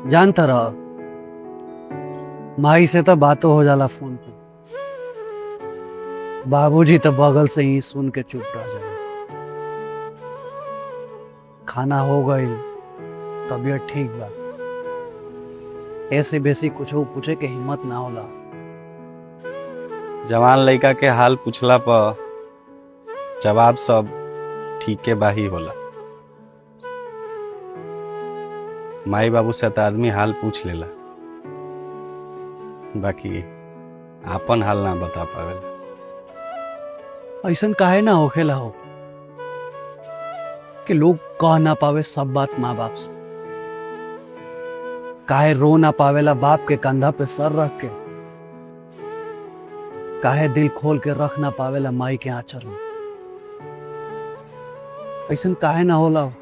जानता रहा, माई से तो बातों हो जाला फोन पे, बाबूजी तो बगल से ही सुन के चुप रह जाला। खाना हो गई, तबीयत ठीक बा, ऐसे बेसी कुछ पूछे के हिम्मत ना होला। जवान लड़का के हाल पूछला पर जवाब सब ठीके बाही होला। माई बाबू से तो आदमी हाल पूछ लेला, बाकी आपन हाल ना बता पावेला। ऐसा काहे ना होखेला हो कि लोग कह ना पावे सब बात माँ बाप से, काहे रो ना पावेला बाप के कंधा पे सर रख के, काहे दिल खोल के रख ना पावेला माई के आंचल में। ऐसा काहे ना होला हो